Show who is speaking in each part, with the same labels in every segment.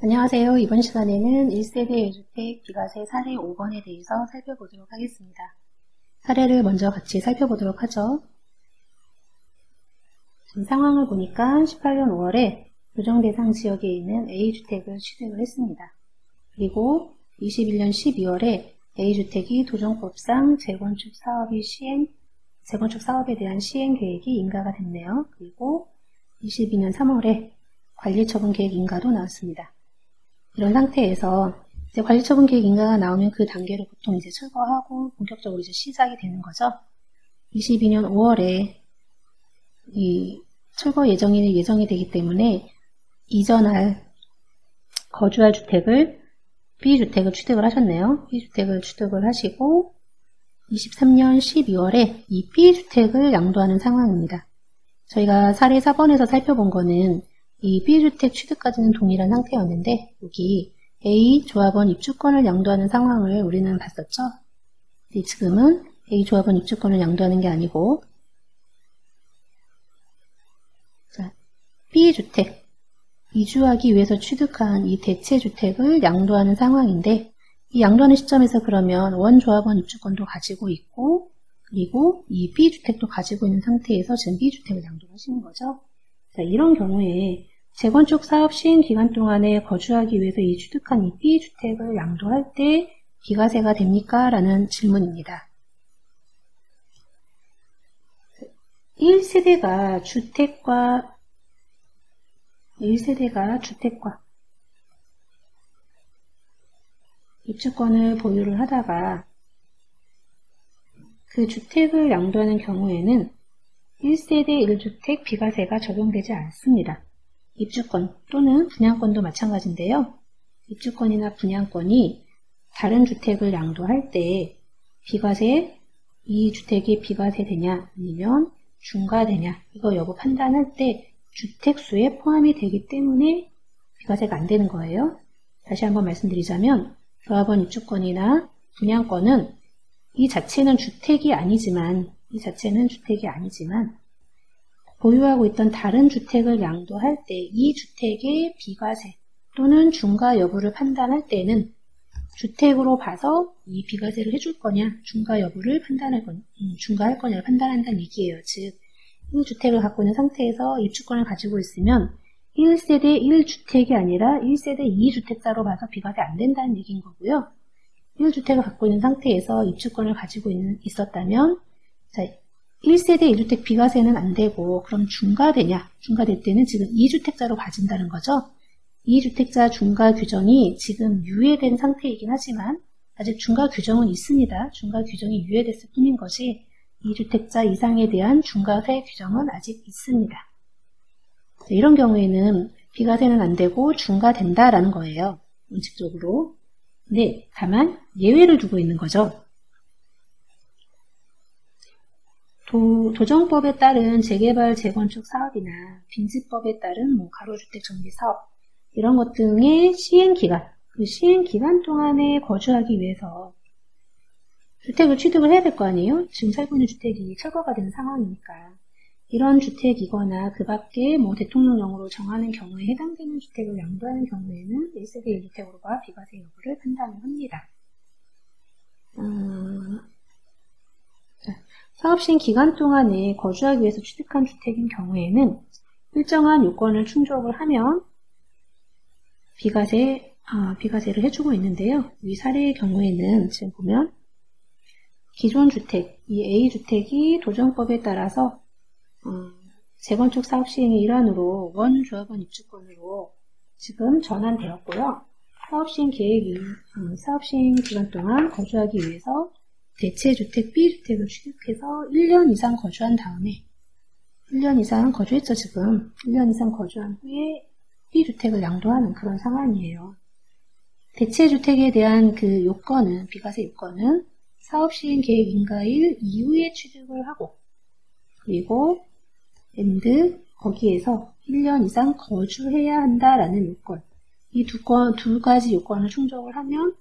Speaker 1: 안녕하세요. 이번 시간에는 1세대 1주택 비과세 사례 5번에 대해서 살펴보도록 하겠습니다. 사례를 먼저 같이 살펴보도록 하죠. 지금 상황을 보니까 18년 5월에 조정 대상 지역에 있는 A주택을 취득을 했습니다. 그리고 21년 12월에 A주택이 도정법상 재건축 사업에 대한 시행 계획이 인가가 됐네요. 그리고 22년 3월에 관리처분 계획 인가도 나왔습니다. 이런 상태에서 이제 관리처분 계획 인가가 나오면 그 단계로 보통 이제 철거하고 본격적으로 이제 시작이 되는 거죠. 22년 5월에 이 철거 예정이 되기 때문에 이전할 거주할 주택을 B주택을 취득을 하셨네요. B주택을 취득을 하시고 23년 12월에 이 B주택을 양도하는 상황입니다. 저희가 사례 4번에서 살펴본 거는 이 B주택 취득까지는 동일한 상태였는데 여기 A 조합원 입주권을 양도하는 상황을 우리는 봤었죠. 지금은 A 조합원 입주권을 양도하는 게 아니고 B주택 이주하기 위해서 취득한 이 대체주택을 양도하는 상황인데 이 양도하는 시점에서 그러면 원조합원 입주권도 가지고 있고 그리고 이 B주택도 가지고 있는 상태에서 지금 B주택을 양도하시는 거죠. 자, 이런 경우에 재건축 사업 시행 기간 동안에 거주하기 위해서 이 취득한 이 B주택을 양도할 때 비과세가 됩니까? 라는 질문입니다. 1세대가 주택과 입주권을 보유를 하다가 그 주택을 양도하는 경우에는 1세대 1주택 비과세가 적용되지 않습니다. 입주권 또는 분양권도 마찬가지인데요. 입주권이나 분양권이 다른 주택을 양도할 때 비과세, 이 주택이 비과세되냐 아니면 중과되냐 이거 여부 판단할 때 주택수에 포함이 되기 때문에 비과세가 안 되는 거예요. 다시 한번 말씀드리자면 조합원 입주권이나 분양권은 이 자체는 주택이 아니지만 보유하고 있던 다른 주택을 양도할 때 이 주택의 비과세 또는 중과 여부를 판단할 때는 주택으로 봐서 이 비과세를 해줄 거냐 중과 여부를 중과할 거냐를 판단한다는 얘기예요. 즉 1주택을 갖고 있는 상태에서 입주권을 가지고 있으면 1세대 1주택이 아니라 1세대 2주택자로 봐서 비과세 안 된다는 얘기인 거고요. 1주택을 갖고 있는 상태에서 입주권을 가지고 있었다면 자, 1세대 1주택 비과세는 안 되고 그럼 중과되냐? 중과될 때는 지금 2주택자로 봐진다는 거죠. 2주택자 중과 규정이 지금 유예된 상태이긴 하지만 아직 중과 규정은 있습니다. 중과 규정이 유예됐을 뿐인 것이 2주택자 이상에 대한 중과세 규정은 아직 있습니다. 이런 경우에는 비과세는 안 되고 중과된다라는 거예요. 원칙적으로. 근데 다만 예외를 두고 있는 거죠. 도정법에 따른 재개발 재건축 사업이나 빈집법에 따른 가로주택 정비 사업 이런 것 등의 시행기간, 그 시행기간 동안에 거주하기 위해서 주택을 취득을 해야 될 거 아니에요? 지금 살고 있는 주택이 철거가 되는 상황이니까 이런 주택이거나 그 밖에 대통령령으로 정하는 경우에 해당되는 주택을 양도하는 경우에는 1세대 1주택으로 봐 비과세 여부를 판단을 합니다. 사업 시행 기간 동안에 거주하기 위해서 취득한 주택인 경우에는 일정한 요건을 충족을 하면 비과세를 해주고 있는데요. 이 사례의 경우에는 지금 보면 기존 주택, 이 A주택이 도정법에 따라서 재건축 사업 시행의 일환으로 원조합원 입주권으로 지금 전환되었고요. 사업 시행 기간 동안 거주하기 위해서 대체주택 B주택을 취득해서 1년 이상 거주한 다음에 1년 이상 거주했죠. 지금 1년 이상 거주한 후에 B주택을 양도하는 그런 상황이에요. 대체주택에 대한 그 요건은 비과세 요건은 사업시행 계획 인가일 이후에 취득을 하고 그리고 거기에서 1년 이상 거주해야 한다라는 요건 이 두 가지 요건을 충족을 하면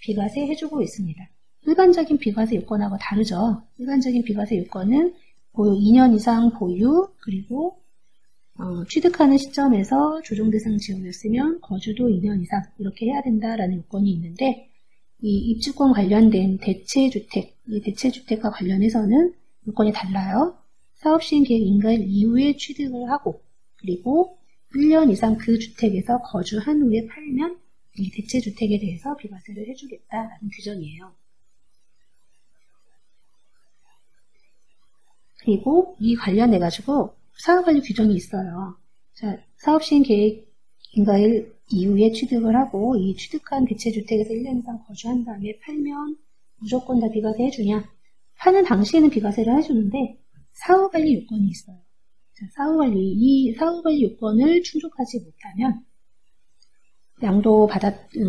Speaker 1: 비과세 해주고 있습니다. 일반적인 비과세 요건하고 다르죠. 일반적인 비과세 요건은 2년 이상 보유 그리고 취득하는 시점에서 조정대상 지역이었으면 거주도 2년 이상 이렇게 해야 된다라는 요건이 있는데 이 입주권 관련된 대체주택, 이 대체주택과 관련해서는 요건이 달라요. 사업시행 계획 인가일 이후에 취득을 하고 그리고 1년 이상 그 주택에서 거주한 후에 팔면 이 대체주택에 대해서 비과세를 해주겠다라는 규정이에요. 그리고 이 관련해가지고 사업관리 규정이 있어요. 자, 사업시행 계획 인가일 이후에 취득을 하고 이 취득한 대체주택에서 1년 이상 거주한 다음에 팔면 무조건 다 비과세 해주냐? 파는 당시에는 비과세를 해주는데 사후관리 요건이 있어요. 자, 이 사후관리 요건을 충족하지 못하면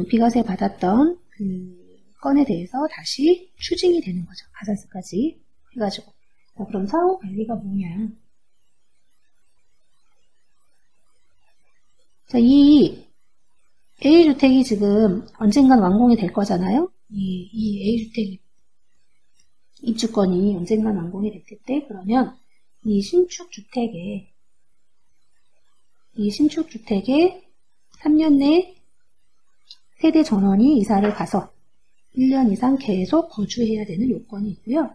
Speaker 1: 비과세 받았던 그 건에 대해서 다시 추징이 되는 거죠. 가산세까지 해가지고. 자, 그럼 사후관리가 뭐냐? 자, 이 A주택이 지금 언젠간 완공이 될 거잖아요? 이 A주택 입주권이 언젠간 완공이 됐을 때, 그러면 이 신축주택에 3년 내 세대 전원이 이사를 가서 1년 이상 계속 거주해야 되는 요건이 있고요.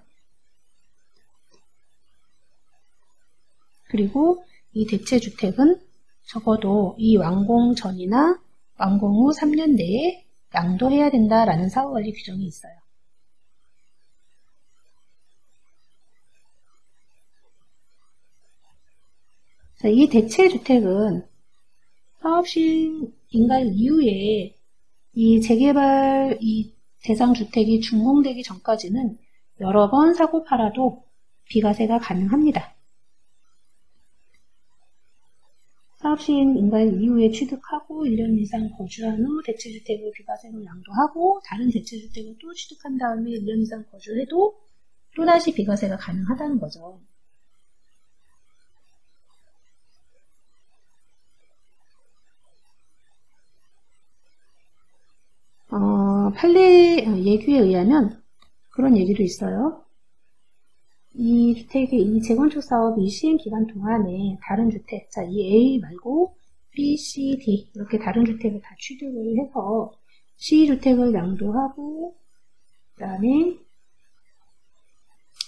Speaker 1: 그리고 이 대체주택은 적어도 이 완공 전이나 완공 후 3년 내에 양도해야 된다라는 사후관리 규정이 있어요. 자, 이 대체주택은 사업시행 인가일 이후에 이 재개발 이 대상주택이 준공되기 전까지는 여러 번 사고 팔아도 비과세가 가능합니다. 사업시행 인가일 이후에 취득하고 1년 이상 거주한 후 대체주택을 비과세로 양도하고 다른 대체주택을 또 취득한 다음에 1년 이상 거주해도 또다시 비과세가 가능하다는 거죠. 판례 예규에 의하면 그런 얘기도 있어요. 이 주택의 이 재건축 사업이 시행 기간 동안에 다른 주택, 자, 이 A 말고 B, C, D 이렇게 다른 주택을 다 취득을 해서 C 주택을 양도하고 그다음에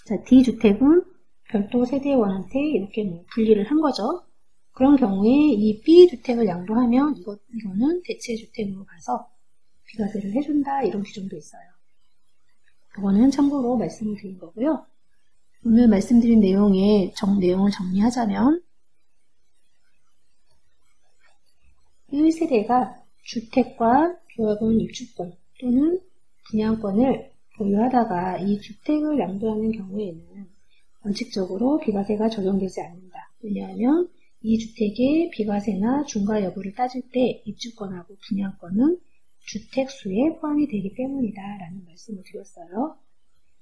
Speaker 1: 자, D 주택은 별도 세대원한테 이렇게 뭐 분리를 한 거죠. 그런 경우에 이 B 주택을 양도하면 이거는 대체 주택으로 가서 비과세를 해준다 이런 규정도 있어요. 이거는 참고로 말씀을 드린 거고요. 오늘 말씀드린 내용을 정리하자면 1세대가 주택과 교역은 입주권 또는 분양권을 보유하다가 이 주택을 양도하는 경우에는 원칙적으로 비과세가 적용되지 않는다. 왜냐하면 이 주택의 비과세나 중과 여부를 따질 때 입주권하고 분양권은 주택수에 포함이 되기 때문이다 라는 말씀을 드렸어요.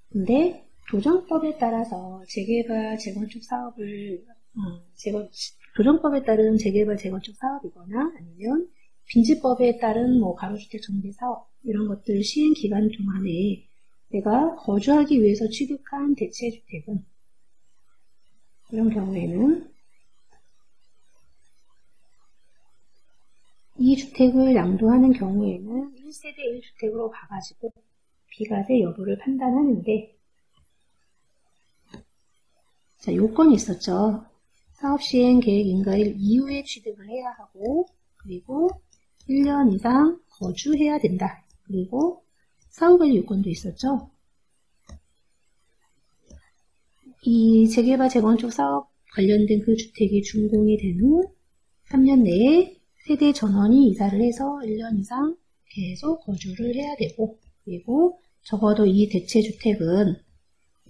Speaker 1: 근데 조정법에 따라서 재개발 재건축 사업을 조정법에 따른 재개발 재건축 사업이거나 아니면 빈지법에 따른 뭐 가로주택 정비 사업 이런 것들 시행 기간 동안에 내가 거주하기 위해서 취득한 대체주택은 이런 경우에는 이 주택을 양도하는 경우에는 1세대 1주택으로 가가지고 비과세 여부를 판단하는데 자, 요건이 있었죠. 사업시행 계획 인가일 이후에 취득을 해야 하고 그리고 1년 이상 거주해야 된다. 그리고 사후관리 요건도 있었죠. 이 재개발 재건축 사업 관련된 그 주택이 준공이 된 후 3년 내에 세대 전원이 이사를 해서 1년 이상 계속 거주를 해야 되고 그리고 적어도 이 대체주택은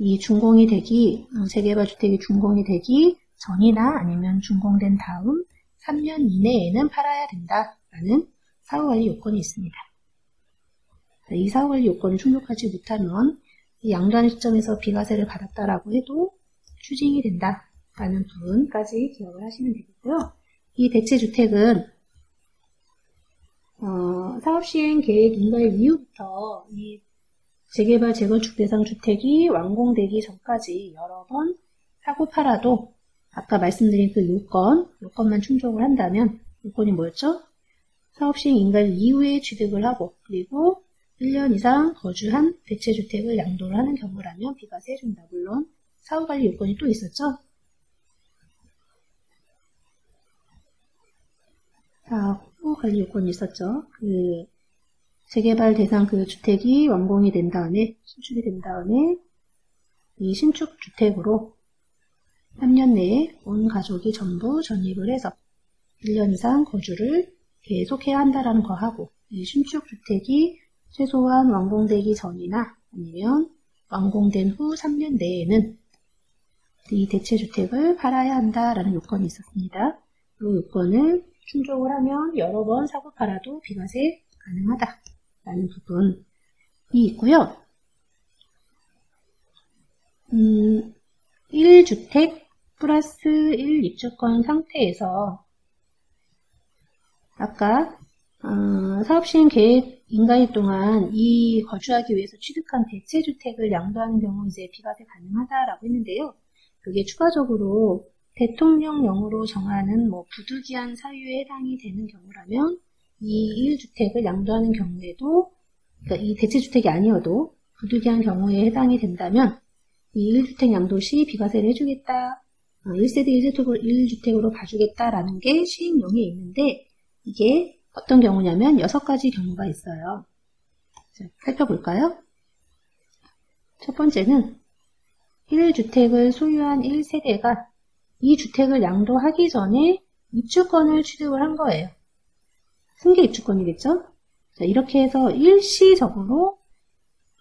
Speaker 1: 이 준공이 되기, 재개발 주택이 준공이 되기 전이나 아니면 준공된 다음 3년 이내에는 팔아야 된다라는 사후관리 요건이 있습니다. 이 사후관리 요건을 충족하지 못하면 이 양도하는 시점에서 비과세를 받았다라고 해도 추징이 된다라는 부분까지 기억을 하시면 되겠고요. 이 대체주택은 사업시행 계획 인가일 이후부터 이 재개발 재건축 대상 주택이 완공되기 전까지 여러 번 사고 팔아도 아까 말씀드린 그 요건만 충족을 한다면, 요건이 뭐였죠? 사업 시행 인가일 이후에 취득을 하고, 그리고 1년 이상 거주한 대체주택을 양도를 하는 경우라면 비과세 해준다. 물론 사후관리 요건이 또 있었죠? 사후관리 요건이 있었죠. 그 재개발 대상 그 주택이 완공이 된 다음에, 신축이 된 다음에 이 신축 주택으로 3년 내에 온 가족이 전부 전입을 해서 1년 이상 거주를 계속해야 한다라는 거 하고, 이 신축 주택이 최소한 완공되기 전이나 아니면 완공된 후 3년 내에는 이 대체주택을 팔아야 한다라는 요건이 있었습니다. 이 요건을 충족을 하면 여러 번 사고 팔아도 비과세 가능하다라는 부분이 있고요. 1주택 플러스 1입주권 상태에서 아까 사업시행 계획 인가일 동안 이 거주하기 위해서 취득한 대체주택을 양도하는 경우 이제 비과세 가능하다라고 했는데요. 그게 추가적으로 대통령령으로 정하는 부득이한 사유에 해당이 되는 경우라면 이 1주택을 양도하는 경우에도, 그러니까 이 대체주택이 아니어도 부득이한 경우에 해당이 된다면 이 1주택 양도 시 비과세를 해주겠다, 1세대 1주택으로 봐주겠다라는 게 시행령에 있는데, 이게 어떤 경우냐면 6가지 경우가 있어요. 자, 살펴볼까요? 첫 번째는 1주택을 소유한 1세대가 이 주택을 양도하기 전에 입주권을 취득을 한 거예요. 승계 입주권이겠죠? 자, 이렇게 해서 일시적으로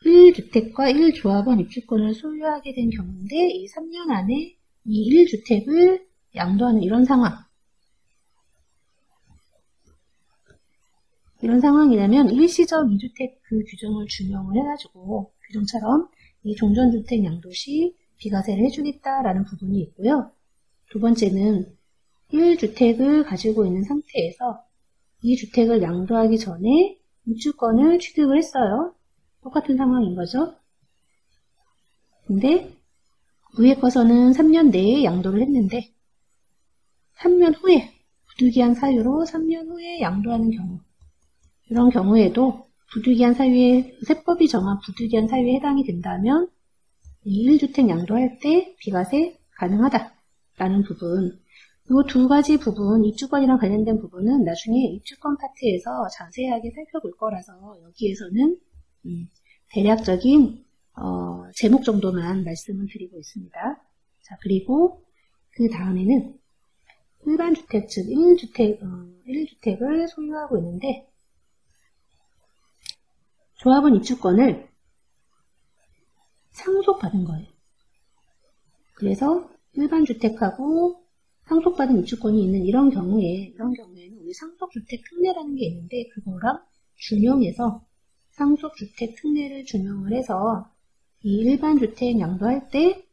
Speaker 1: 1주택과 1조합원 입주권을 소유하게 된 경우인데, 이 3년 안에 이 1주택을 양도하는 이런 상황이라면 일시적 2주택 그 규정을 준용을 해가지고 규정처럼 이 종전주택 양도 시 비과세를 해주겠다라는 부분이 있고요. 두 번째는 1주택을 가지고 있는 상태에서 이 주택을 양도하기 전에 입주권을 취득을 했어요. 똑같은 상황인 거죠. 근데 위에 거서는 3년 내에 양도를 했는데 3년 후에 부득이한 사유로 3년 후에 양도하는 경우, 이런 경우에도 부득이한 사유에, 세법이 정한 부득이한 사유에 해당이 된다면 이 1주택 양도할 때 비과세 가능하다라는 부분, 이 두 가지 부분, 입주권이랑 관련된 부분은 나중에 입주권 파트에서 자세하게 살펴볼 거라서 여기에서는 대략적인 제목 정도만 말씀을 드리고 있습니다. 자, 그리고 그 다음에는 일반 주택, 즉 1주택을 소유하고 있는데 조합원 입주권을 상속받은 거예요. 그래서 일반 주택하고 상속받은 입주권이 있는 이런 경우에는 우리 상속주택 특례라는 게 있는데, 그거랑 준용해서 상속주택 특례를 준용을 해서 이 일반 주택 양도할 때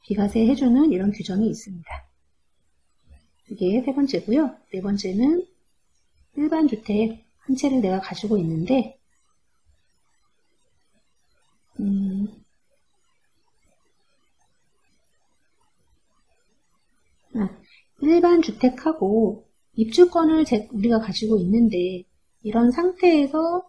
Speaker 1: 비과세 해주는 이런 규정이 있습니다. 이게 세 번째고요. 네 번째는 일반 주택 한 채를 내가 가지고 있는데 일반 주택하고 입주권을 우리가 가지고 있는데, 이런 상태에서